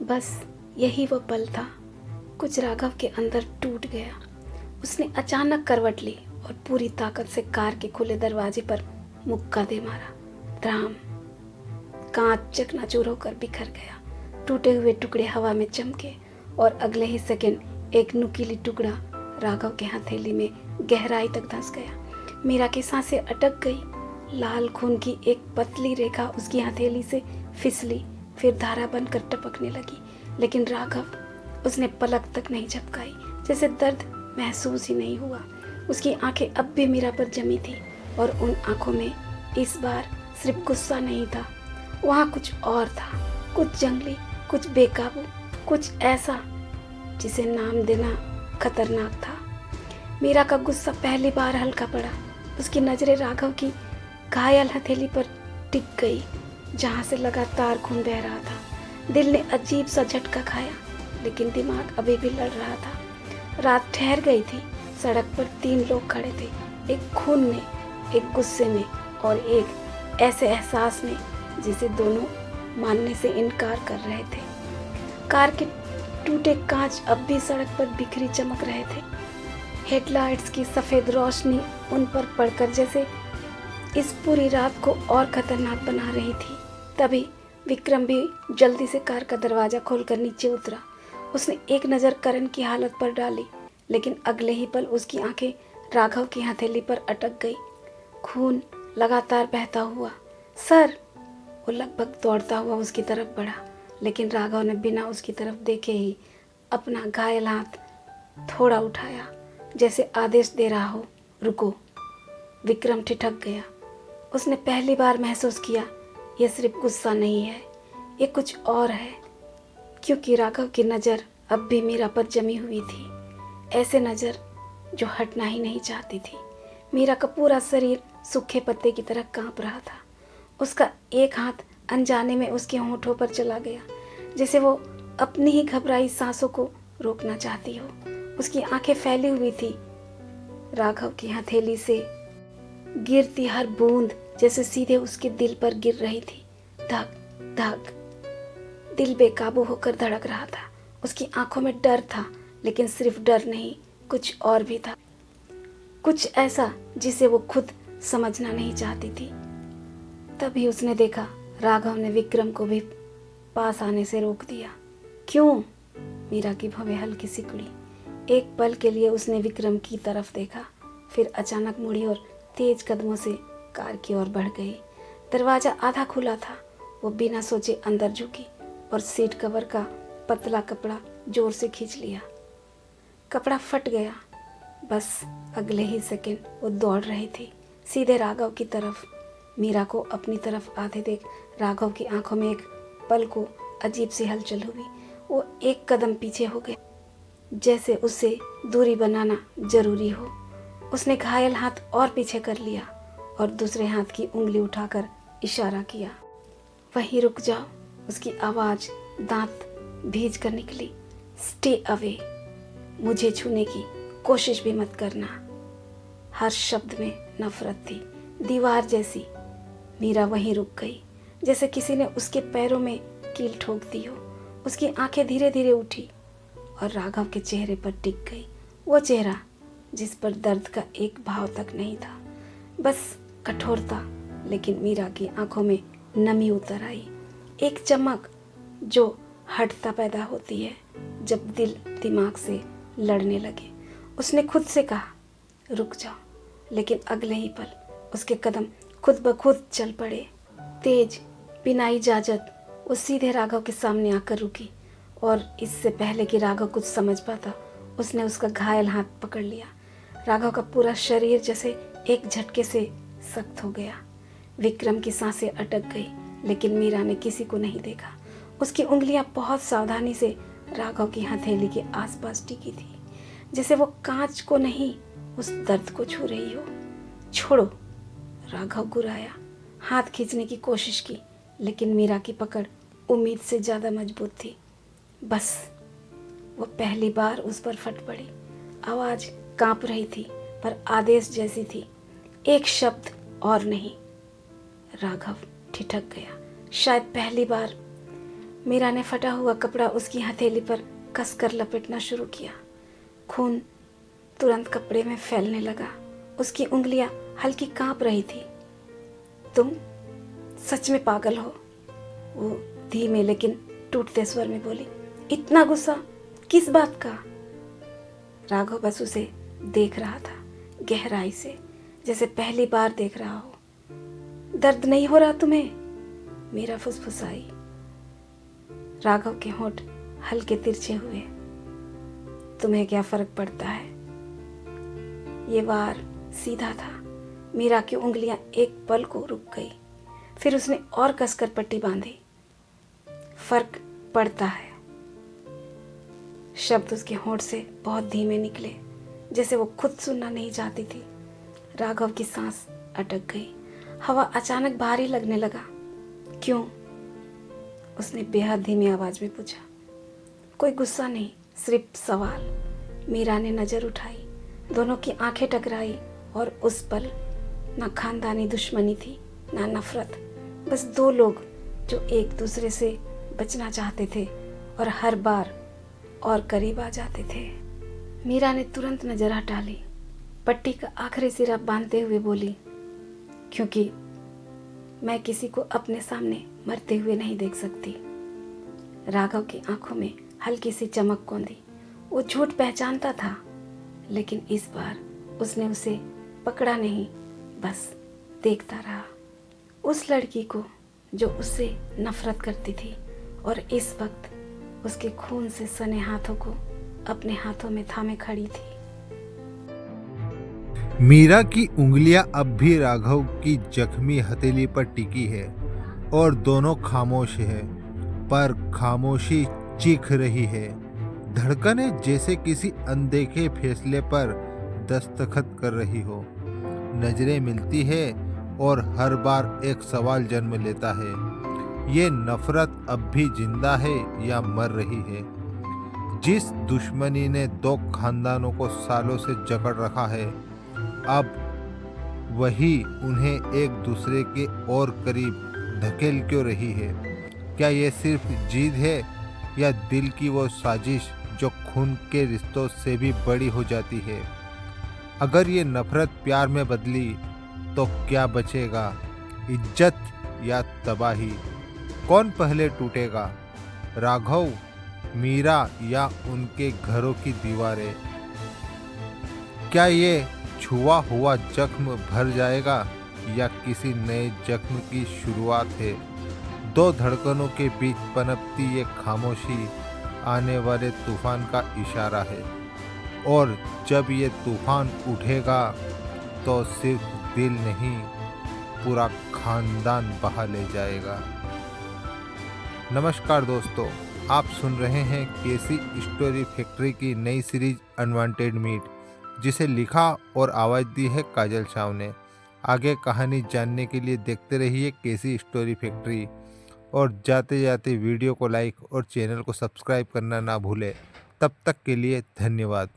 बस यही वो पल था। कुछ राघव के अंदर टूट गया। उसने अचानक करवट ली और पूरी ताकत से कार के खुले दरवाजे पर मुक्का दे मारा। ड्राम कांच चकनाचूर होकर बिखर गया। टूटे हुए टुकड़े हवा में चमके और अगले ही सेकंड एक नुकीली टुकड़ा राघव के हथेली में गहराई तक धंस गया। मीरा की सांसें अटक गई। लाल खून की एक पतली रेखा उसकी हथेली से फिसली, फिर धारा बनकर टपकने लगी। लेकिन राघव, उसने पलक तक नहीं झपकाई, जैसे दर्द महसूस ही नहीं हुआ। उसकी आंखें अब भी मीरा पर जमी थी और उन आंखों में इस बार सिर्फ गुस्सा नहीं था, वहाँ कुछ और था। कुछ जंगली, कुछ बेकाबू, कुछ ऐसा जिसे नाम देना खतरनाक था। मीरा का गुस्सा पहली बार हल्का पड़ा। उसकी नजरें राघव की घायल हथेली पर टिक गई, जहाँ से लगातार खून बह रहा था। दिल ने अजीब सा झटका खाया, लेकिन दिमाग अभी भी लड़ रहा था। रात ठहर गई थी। सड़क पर 3 लोग खड़े थे, एक खून में, एक गुस्से में और एक ऐसे एहसास में जिसे दोनों मानने से इनकार कर रहे थे। कार के टूटे कांच अब भी सड़क पर बिखरी चमक रहे थे। हेडलाइट्स की सफ़ेद रोशनी उन पर पड़कर जैसे इस पूरी रात को और खतरनाक बना रही थी। तभी विक्रम भी जल्दी से कार का दरवाज़ा खोलकर नीचे उतरा। उसने एक नज़र करण की हालत पर डाली, लेकिन अगले ही पल उसकी आंखें राघव की हथेली पर अटक गई। खून लगातार बहता हुआ। सर! वो लगभग दौड़ता हुआ उसकी तरफ बढ़ा, लेकिन राघव ने बिना उसकी तरफ देखे ही अपना घायल हाथ थोड़ा उठाया, जैसे आदेश दे रहा हो, रुको। विक्रम ठिठक गया। उसने पहली बार महसूस किया, यह सिर्फ गुस्सा नहीं है, ये कुछ और है। क्योंकि राघव की नज़र अब भी मीरा पर जमी हुई थी, ऐसे नज़र जो हटना ही नहीं चाहती थी। मीरा का पूरा शरीर सूखे पत्ते की तरह कांप रहा था। उसका एक हाथ अनजाने में उसके होंठों पर चला गया, जैसे वो अपनी ही घबराई सांसों को रोकना चाहती हो। उसकी आंखें फैली हुई थी। राघव की हथेली से गिरती हर बूंद जैसे सीधे उसके दिल पर गिर रही थी। धक धक, दिल बेकाबू होकर धड़क रहा था। उसकी आंखों में डर था, लेकिन सिर्फ डर नहीं, कुछ और भी था। कुछ ऐसा जिसे वो खुद समझना नहीं चाहती थी। तभी उसने देखा, राघव ने विक्रम को भी पास आने से रोक दिया। क्यों? मीरा की भवें हल्की सिकुड़ी। एक पल के लिए उसने विक्रम की तरफ देखा, फिर अचानक मुड़ी और तेज कदमों से कार की ओर बढ़ गई। दरवाज़ा आधा खुला था। वो बिना सोचे अंदर झुकी और सीट कवर का पतला कपड़ा जोर से खींच लिया। कपड़ा फट गया। बस अगले ही सेकंड वो दौड़ रही थी, सीधे राघव की तरफ। मीरा को अपनी तरफ आते देख राघव की आंखों में एक पल को अजीब सी हलचल हुई। वो एक कदम पीछे हो गया, जैसे उससे दूरी बनाना जरूरी हो। उसने घायल हाथ और पीछे कर लिया और दूसरे हाथ की उंगली उठाकर इशारा किया। वहीं रुक जाओ। उसकी आवाज़ दांत भीज कर निकली। स्टे अवे, मुझे छूने की कोशिश भी मत करना। हर शब्द में नफरत थी, दीवार जैसी। मीरा वहीं रुक गई, जैसे किसी ने उसके पैरों में कील ठोक दी हो। उसकी आंखें धीरे धीरे उठी और राघव के चेहरे पर टिक गई। वो चेहरा जिस पर दर्द का एक भाव तक नहीं था, बस कठोरता। लेकिन मीरा की आंखों में नमी उतर आई, एक चमक जो हटता पैदा होती है जब दिल दिमाग से लड़ने लगे। उसने खुद से कहा, रुक जाओ, लेकिन अगले ही पल उसके कदम खुद ब खुद चल पड़े। तेज, बिना इजाजत वो सीधे राघव के सामने आकर रुकी और इससे पहले कि राघव कुछ समझ पाता, उसने उसका घायल हाथ पकड़ लिया। राघव का पूरा शरीर जैसे एक झटके से सख्त हो गया। विक्रम की सांसें अटक गई, लेकिन मीरा ने किसी को नहीं देखा। उसकी उंगलियां बहुत सावधानी से राघव की हथेली के आसपास टिकी थी, जैसे वो कांच को नहीं, उस दर्द को छू रही हो। छोड़ो, राघव गुर्राया। हाथ खींचने की कोशिश की, लेकिन मीरा की पकड़ उम्मीद से ज़्यादा मजबूत थी। बस वो पहली बार उस पर फट पड़ी। आवाज़ कांप रही थी, पर आदेश जैसी थी, एक शब्द और नहीं। राघव ठिठक गया, शायद पहली बार। मीरा ने फटा हुआ कपड़ा उसकी हथेली पर कसकर लपेटना शुरू किया। खून तुरंत कपड़े में फैलने लगा। उसकी उंगलियां हल्की कांप रही थी। तुम सच में पागल हो, वो धीमे लेकिन टूटते स्वर में बोली। इतना गुस्सा किस बात का? राघव बस उसे देख रहा था, गहराई से, जैसे पहली बार देख रहा हो। दर्द नहीं हो रहा तुम्हें? मीरा फुसफुसाई। राघव के होंठ हल्के तिरछे हुए। तुम्हें क्या फर्क पड़ता है? ये वार सीधा था। मीरा की उंगलियां एक पल को रुक गई, फिर उसने और कसकर पट्टी बांधी। फर्क पड़ता है। शब्द उसके होंठ से बहुत धीमे निकले, जैसे वो खुद सुनना नहीं चाहती थी। राघव की सांस अटक गई। हवा अचानक भारी लगने लगा। क्यों? उसने बेहद धीमी आवाज में पूछा। कोई गुस्सा नहीं, सिर्फ सवाल। मीरा ने नजर उठाई। दोनों की आंखें टकराई और उस पल ना खानदानी दुश्मनी थी, ना नफरत। बस दो लोग जो एक दूसरे से बचना चाहते थे और हर बार और करीब आ जाते थे। मीरा ने तुरंत नजर हटा ली। पट्टी का आखिरी सिरा बांधते हुए बोली, क्योंकि मैं किसी को अपने सामने मरते हुए नहीं देख सकती। राघव की आंखों में हल्की सी चमक कौंधी। वो झूठ पहचानता था, लेकिन इस बार उसने उसे पकड़ा नहीं, बस देखता रहा। उस लड़की को जो उससे नफरत करती थी और इस वक्त उसके खून से सने हाथों को अपने हाथों में थामे खड़ी थी। मीरा की उंगलियां अब भी राघव की जख्मी हथेली पर टिकी है और दोनों खामोश है, पर खामोशी चीख रही है। धड़कनें जैसे किसी अनदेखे फैसले पर दस्तखत कर रही हो। नजरें मिलती है और हर बार एक सवाल जन्म लेता है, ये नफरत अब भी जिंदा है या मर रही है? जिस दुश्मनी ने दो खानदानों को सालों से जकड़ रखा है, अब वही उन्हें एक दूसरे के और करीब धकेल क्यों रही है? क्या ये सिर्फ जिद है या दिल की वो साजिश जो खून के रिश्तों से भी बड़ी हो जाती है? अगर ये नफरत प्यार में बदली तो क्या बचेगा, इज्जत या तबाही? कौन पहले टूटेगा, राघव, मीरा या उनके घरों की दीवारें? क्या ये छुआ हुआ जख्म भर जाएगा या किसी नए जख्म की शुरुआत है? दो धड़कनों के बीच पनपती ये खामोशी आने वाले तूफान का इशारा है, और जब ये तूफान उठेगा तो सिर्फ दिल नहीं, पूरा खानदान बहा ले जाएगा। नमस्कार दोस्तों, आप सुन रहे हैं केसी स्टोरी फैक्ट्री की नई सीरीज अनवांटेड मीट, जिसे लिखा और आवाज़ दी है काजल शाह ने। आगे कहानी जानने के लिए देखते रहिए केसी स्टोरी फैक्ट्री, और जाते जाते वीडियो को लाइक और चैनल को सब्सक्राइब करना ना भूलें। तब तक के लिए धन्यवाद।